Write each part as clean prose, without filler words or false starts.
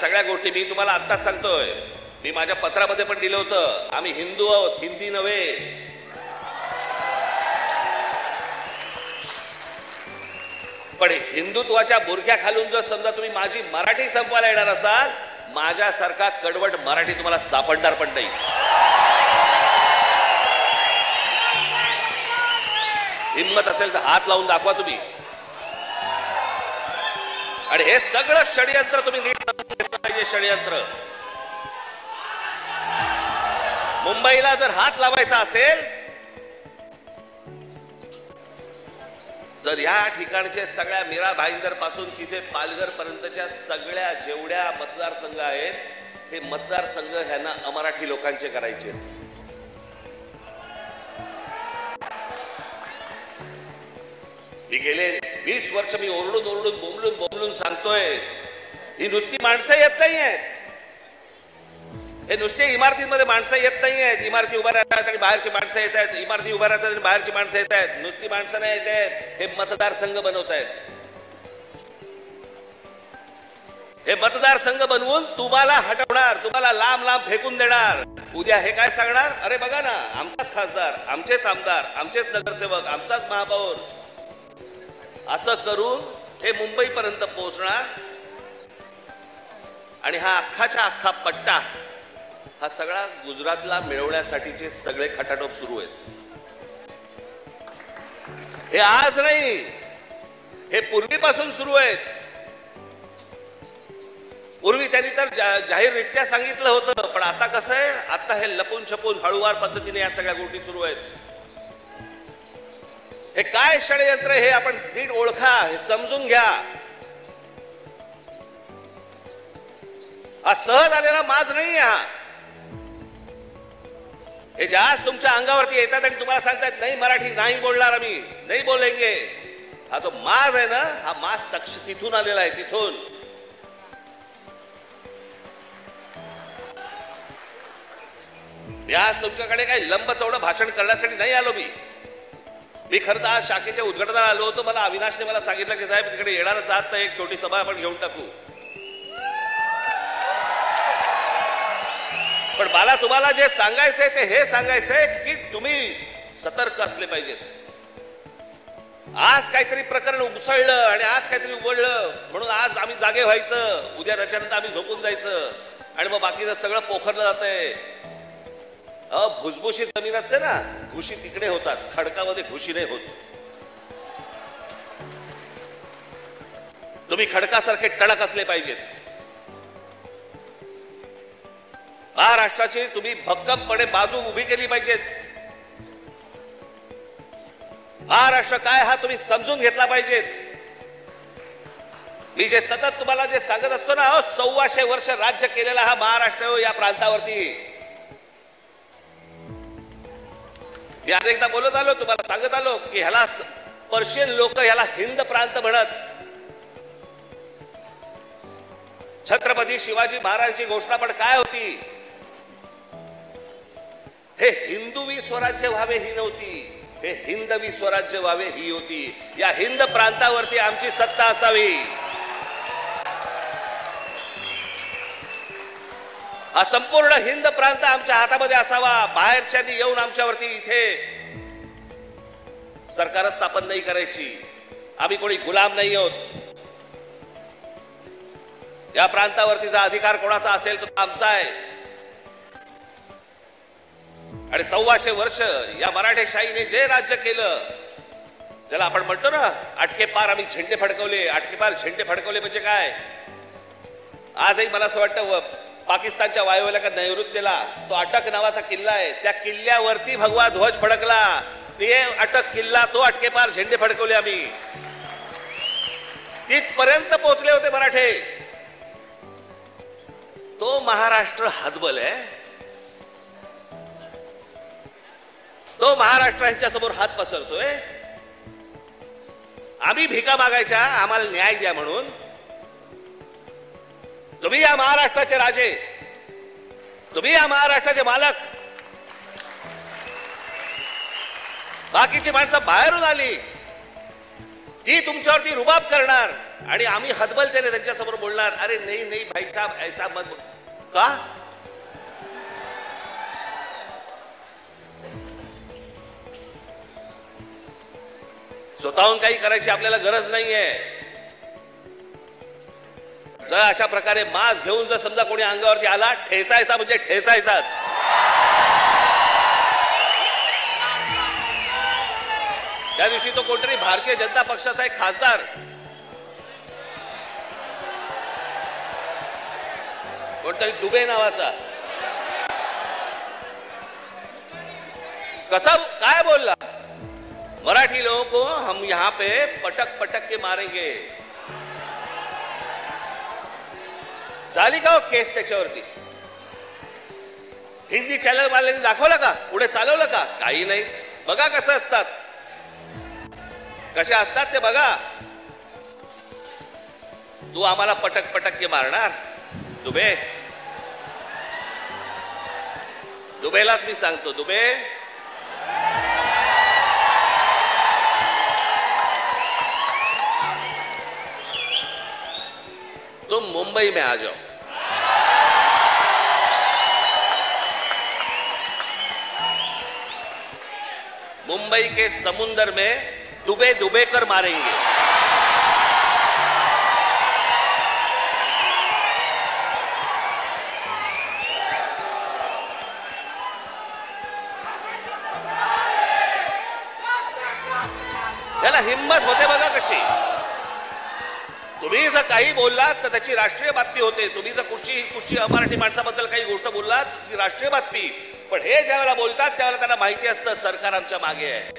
सगळ्या गोष्टी मी तुम्हाला आत्ताच सांगतोय, मी माझ्या पत्रामध्ये पण दिलं होतं, आम्ही हिंदू आहोत, हिंदी नव्हे. पण हिंदुत्वाच्या बुरख्या खालून जर समजा तुम्ही माझी मराठी संपवायला येणार असाल, माझ्यासारखा कडवट मराठी तुम्हाला सापडणार पण नाही. हिम्मत असेल तर हात लावून दाखवा तुम्ही. आणि हे सगळं षडयंत्र तुम्ही नीट समजून घेतलं पाहिजे. षडयंत्र मुंबईला जर हात लावायचा असेल, तर या ठिकाणचे सगळ्या मीरा भाईंदर पासून तिथे पालघर पर्यंतच्या सगळ्या जेवढ्या मतदारसंघ आहेत, हे मतदारसंघ ह्यांना अमराठी लोकांचे करायचे. मी गेले 20 वर्ष मी ओरडून ओरडून बोंबलून बोंबलून सांगतोय, ही नुसती माणसं येत नाही आहेत, हे नुसते इमारतीमध्ये माणसं येत नाही आहेत. इमारती उभ्या राहतात आणि बाहेरची माणसं येत आहेत, इमारती उभ्या राहतात आणि बाहेरची माणसं येत आहेत. नुसती माणसं नाही येत आहेत, हे मतदारसंघ बनवत आहेत. हे मतदारसंघ बनवून तुम्हाला हटवणार, तुम्हाला लांब लांब फेकून देणार. उद्या हे काय सांगणार, अरे बघा ना, आमचाच खासदार, आमचेच आमदार, आमचेच नगरसेवक, आमचाच महापौर. असं करून हे मुंबईपर्यंत पोहोचणार. आणि हा अख्खाच्या अख्खा पट्टा, हा सगळा गुजरातला मिळवण्यासाठीचे सगळे खटाटोप सुरू आहेत. हे आज नाही, हे पूर्वीपासून सुरू आहेत. पूर्वी त्यांनी तर जाहीररित्या सांगितलं होतं, पण आता कसं आहे, आता हे लपून छपून हळूवार पद्धतीने या सगळ्या गोष्टी सुरू आहेत. हे काय षडयंत्र, हे आपण नीट ओळखा, हे समजून घ्या. हा सहज आलेला माज नाही. हे जास्त तुमच्या अंगावरती येतात आणि तुम्हाला सांगतात, नाही मराठी नाही बोलणार, आम्ही नाही बोलेंगे. हा जो माज आहे ना, हा माज तिथून आलेला आहे, तिथून. आज तुमच्याकडे काही लंब चौडं भाषण करण्यासाठी नाही आलो मी खरं तर आज शाखेच्या उद्घाटनाला आलो होतो. मला अविनाशने मला सांगितलं की साहेब तिकडे येणारच आहात, तर एक छोटी सभा आपण घेऊन टाकू. पण मला तुम्हाला जे सांगायचंय ते हे सांगायचंय की तुम्ही सतर्क असले पाहिजेत. आज काहीतरी प्रकरण उसळलं आणि आज काहीतरी उघडलं म्हणून आज आम्ही जागे व्हायचं, उद्या त्याच्यानंतर आम्ही झोपून जायचं आणि मग बाकीचं सगळं पोखरलं जातंय. भुसभुशीत जमीन असते ना, घुशी तिकडे होतात, खडकामध्ये घुशी नाही होत. तुम्ही खडकासारखे टणक असले पाहिजेत. महाराष्ट्राची तुम्ही भक्कमपणे बाजू उभी केली पाहिजेत. महाराष्ट्र काय हा तुम्ही समजून घेतला पाहिजेत. मी जे सतत तुम्हाला जे सांगत असतो ना, 1400 वर्ष राज्य केलेला हा महाराष्ट्र या प्रांतावरती. मी अनेकदा बोलत आलो, तुम्हाला सांगत आलो की ह्याला पर्शियन लोक ह्याला हिंद प्रांत म्हणत. छत्रपती शिवाजी महाराजांची घोषणा पण काय होती, हे हिंदवी स्वराज्य व्हावे ही नव्हती, हे हिंदवी स्वराज्य व्हावे ही होती. या हिंद प्रांतावरती आमची सत्ता असावी. हा संपूर्ण हिंद प्रांत आमच्या हातामध्ये असावा. बाहेरच्यांनी येऊन आमच्यावरती इथे सरकार स्थापन नाही करायची. आम्ही कोणी गुलाम नाही आहोत. या प्रांतावरतीचा अधिकार कोणाचा असेल तो आमचा आहे. आणि 1400 वर्ष या मराठेशाहीने जे राज्य केलं, ज्याला आपण म्हणतो ना अटके पार आम्ही झेंडे फडकवले. अटके पार झेंडे फडकवले म्हणजे काय, आजही मला असं वाटतं पाकिस्तानच्या वायुव्याला नैऋत्यला तो अटक नावाचा किल्ला आहे, त्या किल्ल्यावरती भगवा ध्वज फडकला. ते अटक किल्ला, तो अटके पार झेंडे फडकवले आम्ही. तिथपर्यंत पोहोचले होते मराठे. तो महाराष्ट्र हतबल आहे. तो महाराष्ट्र यांच्या समोर हात पसरतोय. आम्ही भिका मागायच्या, आम्हाला न्याय द्या म्हणून. तुम्ही या महाराष्ट्राचे राजे, तुम्ही या महाराष्ट्राचे मालक. बाकीची माणसं बाहेरून आली, ती तुमच्यावरती रुबाब करणार. आणि आम्ही हतबलतेने त्यांच्यासमोर बोलणार, अरे नाही नाही भाई साहब ऐसा मत का. स्वतःहून काही करायची आपल्याला गरज नाहीये. जर अशा प्रकारे मास्क घेऊन जर समजा कोणी अंगावरती आला, ठेचायचा म्हणजे ठेचायचाच. त्या दिवशी तो कोणतरी भारतीय जनता पक्षाचा एक खासदार, कोणतरी दुबे नावाचा, कसा काय बोलला, मराठी लोगों को हम यहां पे पटक पटक के मारेंगे. झाली का हो केस त्याच्यावरती? हिंदी चॅनल वाल्यांनी दाखवलं का? पुढे चालवलं का? काही नाही. बघा कसं असतात, कसे असतात ते बघा. तू आम्हाला पटक पटक के मारणार दुबे? दुबेलाच मी सांगतो, दुबे तुम मुंबई में आ जाओ. मुंबई के समुंदर में डूबे डूबे कर मारेंगे. त्याला हिम्मत होते बघा कशी. तुम्ही जर काही बोललात तर त्याची राष्ट्रीय बातमी होते. तुम्ही जर कुठची अमराठी माणसाबद्दल काही गोष्ट बोललात ती राष्ट्रीय बातमी. पण हे ज्यावेळेला बोलतात त्यावेळेला त्यांना माहिती असतं सरकार आमच्या मागे आहे.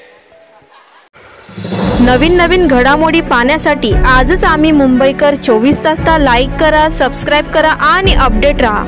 नवीन नवीन घडामोडी पाहण्यासाठी आजच आम्ही मुंबईकर 24 तासला लाईक करा, सबस्क्राईब करा आणि अपडेट रहा.